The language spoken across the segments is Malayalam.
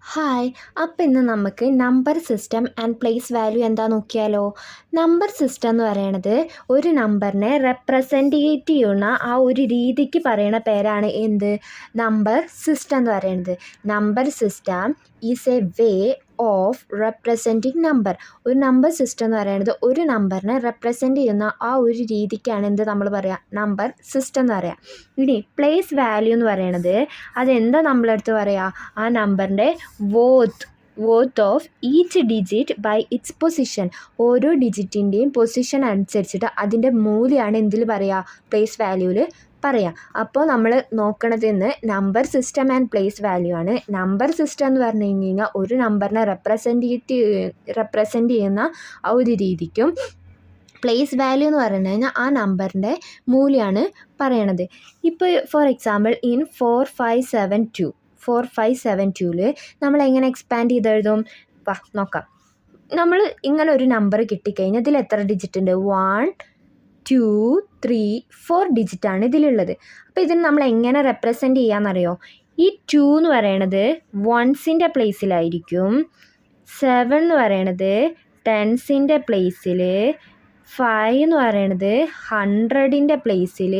ഹായ്. അപ്പോൾ ഇന്ന് നമുക്ക് number system and place value എന്താ നോക്കിയാലോ. നമ്പർ സിസ്റ്റം എന്ന് പറയണത് ഒരു നമ്പറിനെ റെപ്രസെൻറ്റേറ്റ് ചെയ്യുന്ന ആ ഒരു രീതിക്ക് പറയണ പേരാണ് എന്ത്, നമ്പർ സിസ്റ്റം എന്ന് പറയുന്നത്. Number system is a way of representing number. ഒരു നമ്പർ സിസ്റ്റം എന്ന് പറയുന്നത് ഒരു നമ്പറിനെ റെപ്രസെൻറ്റ് ചെയ്യുന്ന ആ ഒരു രീതിക്കാണ് എന്ത് നമ്മൾ പറയുക, നമ്പർ സിസ്റ്റം എന്ന് പറയുക. ഇനി പ്ലേസ് വാല്യൂ എന്ന് പറയണത് അതെന്താ നമ്മളടുത്ത് പറയുക, ആ നമ്പറിൻ്റെ worth of each digit by its position. ഓരോ ഡിജിറ്റിൻ്റെയും പൊസിഷൻ അനുസരിച്ചിട്ട് അതിൻ്റെ മൂല്യമാണ് എന്തിൽ പറയുക, പ്ലേസ് വാല്യൂവിൽ പറയാം. അപ്പോൾ നമ്മൾ നോക്കണതെന്ന് number system and place value ആണ്. നമ്പർ സിസ്റ്റം എന്ന് പറഞ്ഞു കഴിഞ്ഞാൽ ഒരു നമ്പറിനെ റെപ്രസെൻറ്റ് ചെയ്യുന്ന ആ ഒരു രീതിക്കും, പ്ലേസ് വാല്യൂ എന്ന് പറഞ്ഞു കഴിഞ്ഞാൽ ആ നമ്പറിൻ്റെ മൂല്യമാണ് പറയണത്. ഇപ്പോൾ ഫോർ എക്സാമ്പിൾ ഇൻ 4572 നമ്മൾ എങ്ങനെ എക്സ്പാൻഡ് ചെയ്തെഴുതും, നോക്കാം. നമ്മൾ ഇങ്ങനെ ഒരു നമ്പർ കിട്ടിക്കഴിഞ്ഞാൽ ഇതിൽ എത്ര ഡിജിറ്റ് ഉണ്ട്, 1 2 3 4 ഡിജിറ്റാണ് ഇതിലുള്ളത്. അപ്പോൾ ഇതിന് നമ്മൾ എങ്ങനെ റെപ്രസെൻറ്റ് ചെയ്യാമെന്നറിയോ, ഈ 2 എന്ന് പറയണത് വൺസിൻ്റെ പ്ലേസിലായിരിക്കും, 7 എന്ന് പറയണത് ടെൻസിൻ്റെ പ്ലേസിൽ, 5 എന്ന് പറയണത് 100ൻ്റെ പ്ലേസിൽ,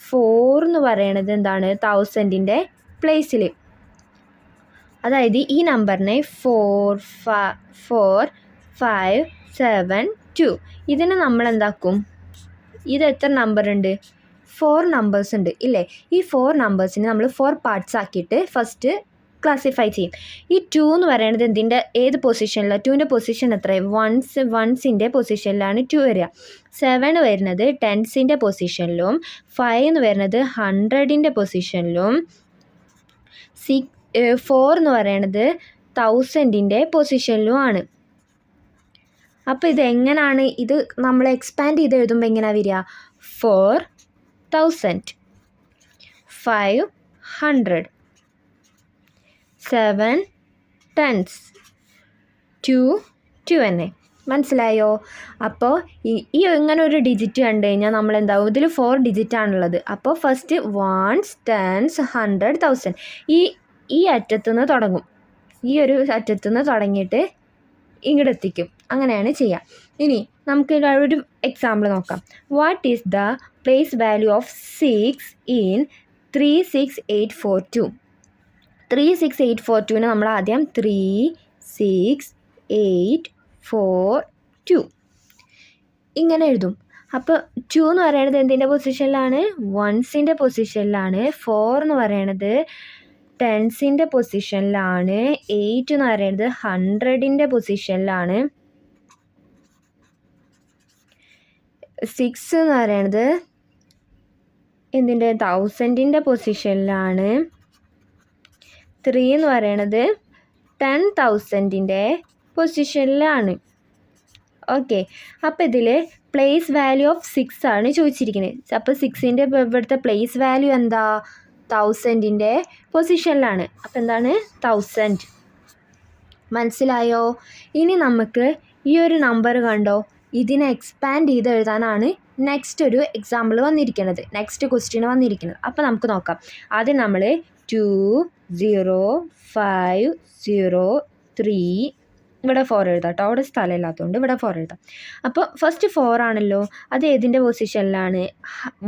4 എന്ന് പറയണത് എന്താണ്, 1000ൻ്റെ പ്ലേസിൽ. അതായത് ഈ നമ്പറിനെ 4 5 7 2 ഇതിനെ നമ്മൾ എന്താക്കും, ഇത് എത്ര നമ്പർ ഉണ്ട്, 4 നമ്പേഴ്സ് ഉണ്ട് ഇല്ലേ. ഈ 4 നമ്പേഴ്സിനെ നമ്മൾ 4 പാർട്സ് ആക്കിയിട്ട് ഫസ്റ്റ് ക്ലാസിഫൈ ചെയ്യും. ഈ 2 എന്ന് പറയുന്നത് എന്തിൻ്റെ ഏത് പൊസിഷനിലാണ്, 2ൻ്റെ പൊസിഷൻ എത്ര, വൺസിൻ്റെ പൊസിഷനിലാണ് 2 വരിക. 7 വരുന്നത് ടെൻസിൻ്റെ പൊസിഷനിലും, 5 എന്ന് വരുന്നത് 100ൻ്റെ പൊസിഷനിലും, 4 എന്ന് പറയണത് 1000ൻ്റെ പൊസിഷനിലുമാണ്. അപ്പോൾ ഇതെങ്ങനെയാണ്, ഇത് നമ്മൾ എക്സ്പാൻഡ് ചെയ്ത് എഴുതുമ്പോൾ എങ്ങനെയാണ് വരിക, 4000 500 7 tens 2 തന്നെ. മനസ്സിലായോ? അപ്പോൾ ഈ ഇങ്ങനെ ഒരു ഡിജിറ്റ് കണ്ടു കഴിഞ്ഞാൽ നമ്മൾ എന്താവും, ഇതിൽ 4 ഡിജിറ്റാണുള്ളത്. അപ്പോൾ ഫസ്റ്റ് വൺസ്, ടെൻസ്, 100, 1000 ഈ അറ്റത്തുനിന്ന് തുടങ്ങും. ഈ ഒരു അറ്റത്തുനിന്ന് തുടങ്ങിയിട്ട് ഇങ്ങോട്ട് എത്തിക്കും. അങ്ങനെയാണ് ചെയ്യുക. ഇനി നമുക്ക് ഒരു എക്സാമ്പിൾ നോക്കാം. What is the place value of 6 in 36842? 36842 നമ്മൾ ആദ്യം 36842 ഇങ്ങനെ എഴുതും. അപ്പോൾ 2 എന്ന് പറയുന്നത് എന്തിൻ്റെ പൊസിഷനിലാണ്, വൺസിൻ്റെ പൊസിഷനിലാണ്. 4 എന്ന് പറയുന്നത് ടെൻസിൻ്റെ പൊസിഷനിലാണ്. 8 എന്ന് പറയുന്നത് 100ൻ്റെ പൊസിഷനിലാണ്. 6 എന്ന് പറയുന്നത് എന്തിൻ്റെ, 1000ൻ്റെ പൊസിഷനിലാണ്. 3 എന്ന് പറയുന്നത് 10,000ൻ്റെ പൊസിഷനിലാണ്. ഓക്കെ. അപ്പോൾ ഇതിൽ പ്ലേസ് വാല്യൂ ഓഫ് 6 ആണ് ചോദിച്ചിരിക്കുന്നത്. അപ്പോൾ 6ൻ്റെ ഇവിടുത്തെ പ്ലേസ് വാല്യൂ എന്താ, 1000ൻ്റെ പൊസിഷനിലാണ്. അപ്പോൾ എന്താണ്, 1000. മനസ്സിലായോ? ഇനി നമുക്ക് ഈ ഒരു നമ്പർ കണ്ടോ, ഇതിനെ എക്സ്പാൻഡ് ചെയ്ത് എഴുതാനാണ് നെക്സ്റ്റ് ഒരു എക്സാമ്പിൾ വന്നിരിക്കുന്നത്, നെക്സ്റ്റ് ക്വസ്റ്റ്യൻ വന്നിരിക്കുന്നത്. അപ്പോൾ നമുക്ക് നോക്കാം. ആദ്യം നമ്മൾ 2 0 5 0 3 ഇവിടെ 4 എഴുതാം കേട്ടോ, അവിടെ സ്ഥലമില്ലാത്തതുകൊണ്ട് ഇവിടെ 4 എഴുതാം. അപ്പോൾ ഫസ്റ്റ് 4 ആണല്ലോ, അത് ഏതിൻ്റെ പൊസിഷനിലാണ്,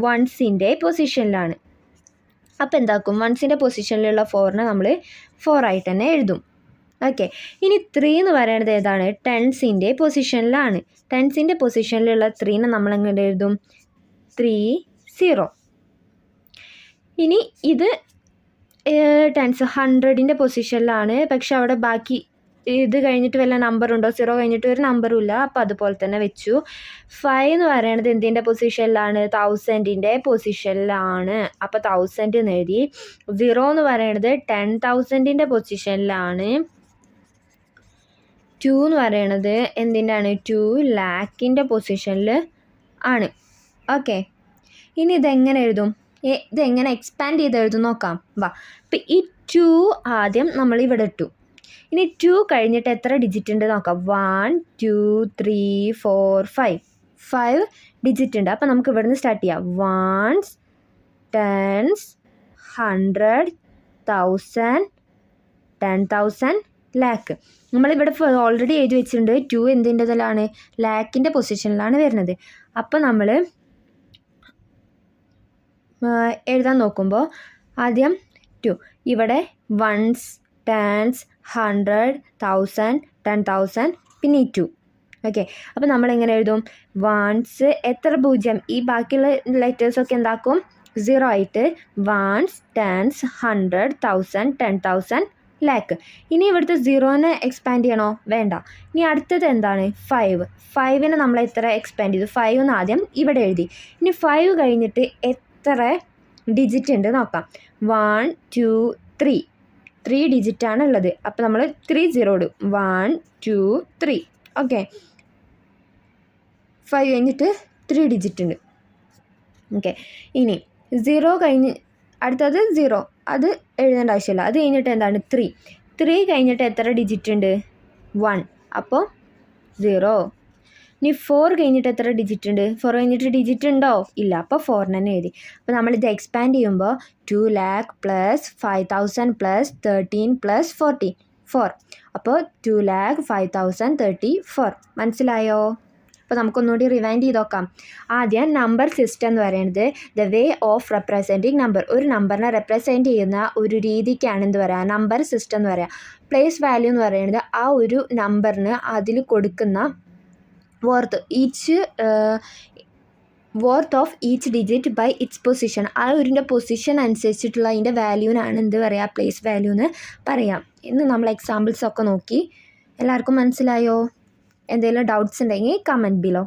വൺസിൻ്റെ പൊസിഷനിലാണ്. അപ്പോൾ എന്താക്കും, വൺസിൻ്റെ പൊസിഷനിലുള്ള 4നെ നമ്മൾ 4 ആയിട്ട് തന്നെ എഴുതും. ഓക്കെ. ഇനി 3 എന്ന് പറയുന്നത് ഏതാണ്, ടെൻസിൻ്റെ പൊസിഷനിലാണ്. ടെൻസിൻ്റെ പൊസിഷനിലുള്ള 3നെ നമ്മൾ എങ്ങനെ എഴുതും, 3 0. ഇനി ഇത് ടെൻസ് 100ൻ്റെ പൊസിഷനിലാണ്. പക്ഷെ അവിടെ ബാക്കി ഇത് കഴിഞ്ഞിട്ട് വല്ല നമ്പറുണ്ടോ, 0 കഴിഞ്ഞിട്ട് ഒരു നമ്പറും ഇല്ല. അപ്പോൾ അതുപോലെ തന്നെ വെച്ചു. 5 എന്ന് പറയുന്നത് എന്തിൻ്റെ പൊസിഷനിലാണ്, 1000ൻ്റെ പൊസിഷനിലാണ്. അപ്പോൾ 1000 എന്ന് എഴുതി. 0 എന്ന് പറയുന്നത് 10,000ൻ്റെ പൊസിഷനിലാണ്. 2 എന്ന് പറയണത് എന്തിൻ്റെയാണ്, 2 lakhൻ്റെ പൊസിഷനിൽ ആണ്. ഓക്കെ. ഇനി ഇതെങ്ങനെ എഴുതും, ഇതെങ്ങനെ എക്സ്പാൻഡ് ചെയ്ത് എഴുതും നോക്കാം. അപ്പം ഈ 2 ആദ്യം നമ്മൾ ഇവിടെ ഇട്ടു. ഇനി 2 കഴിഞ്ഞിട്ട് എത്ര ഡിജിറ്റ് ഉണ്ട് നോക്കാം. 1 2 3 4 5 ഡിജിറ്റ് ഉണ്ട്. അപ്പോൾ നമുക്ക് ഇവിടുന്ന് സ്റ്റാർട്ട് ചെയ്യാം. Ones, tens, 100, 1000, 10,000 lakh. നമ്മളിവിടെ ഓൾറെഡി എഴുതി വെച്ചിട്ടുണ്ട് 2 എന്തിൻ്റെതിലാണ്, ലാക്കിൻ്റെ പൊസിഷനിലാണ് വരുന്നത്. അപ്പോൾ നമ്മൾ എഴുതാൻ നോക്കുമ്പോൾ ആദ്യം 2, ഇവിടെ വൺസ്, ടെൻസ്, 100, 1000, 10,000 പിന്നെ 2. ഓക്കെ, അപ്പോൾ നമ്മളെങ്ങനെ എഴുതും, വൺസ് എത്ര പൂജ്യം, ഈ ബാക്കിയുള്ള ലെറ്റേഴ്സൊക്കെ എന്താക്കും 0 ആയിട്ട്, വൺസ്, ടെൻസ്, 100, 1000, 10,000 ലാക്ക്. ഇനി ഇവിടുത്തെ 0നെ എക്സ്പാൻഡ് ചെയ്യണോ, വേണ്ട. ഇനി അടുത്തത് എന്താണ്, 5നെ നമ്മൾ എത്ര എക്സ്പാൻഡ് ചെയ്തു, 5 എന്ന് ആദ്യം ഇവിടെ എഴുതി. ഇനി 5 കഴിഞ്ഞിട്ട് എത്ര ഡിജിറ്റ് ഉണ്ട് നോക്കാം. 1 2 3 ഡിജിറ്റാണ് ഉള്ളത്. അപ്പോൾ നമ്മൾ 3 0 ഇടും, 1 2 3. ഓക്കെ, 5 കഴിഞ്ഞിട്ട് 3 ഡിജിറ്റ് ഉണ്ട്. ഓക്കെ, ഇനി 0 കഴിഞ്ഞ് അടുത്തത് 0, അത് എഴുതേണ്ട ആവശ്യമില്ല. അത് കഴിഞ്ഞിട്ട് എന്താണ് 3 കഴിഞ്ഞിട്ട് എത്ര ഡിജിറ്റ് ഉണ്ട്, 1, അപ്പോൾ 0. ഇനി 4 കഴിഞ്ഞിട്ട് എത്ര ഡിജിറ്റ് ഉണ്ട്, 4 കഴിഞ്ഞിട്ട് ഡിജിറ്റ് ഉണ്ടോ, ഇല്ല, അപ്പോൾ 4 തന്നെ എഴുതി. അപ്പോൾ നമ്മളിത് എക്സ്പാൻഡ് ചെയ്യുമ്പോൾ 2 lakh + 5,000 + 13 + 14, 4. അപ്പോൾ 2 lakh 5,034. മനസ്സിലായോ? അപ്പോൾ നമുക്കൊന്നുകൂടി റിവൈൻഡ് ചെയ്ത് നോക്കാം. ആദ്യം നമ്പർ സിസ്റ്റം എന്ന് പറയുന്നത് the way of representing number, ഒരു നമ്പറിനെ റെപ്രസെൻറ്റ് ചെയ്യുന്ന ഒരു രീതിക്കാണ് എന്ത് പറയുക, നമ്പർ സിസ്റ്റം എന്ന് പറയുക. പ്ലേസ് വാല്യൂ എന്ന് പറയുന്നത് ആ ഒരു നമ്പറിന് അതിൽ കൊടുക്കുന്ന worth of each digit by its position, ആ ഒരു പൊസിഷൻ അനുസരിച്ചിട്ടുള്ള അതിൻ്റെ വാല്യൂവിനാണ് എന്ത് പറയുക, പ്ലേസ് വാല്യൂ എന്ന് പറയാം. ഇന്ന് നമ്മൾ എക്സാമ്പിൾസൊക്കെ നോക്കി. എല്ലാവർക്കും മനസ്സിലായോ? എന്തെങ്കിലും ഡൗട്ട്സ് ഉണ്ടെങ്കിൽ കമൻറ്റ് ബിലോ.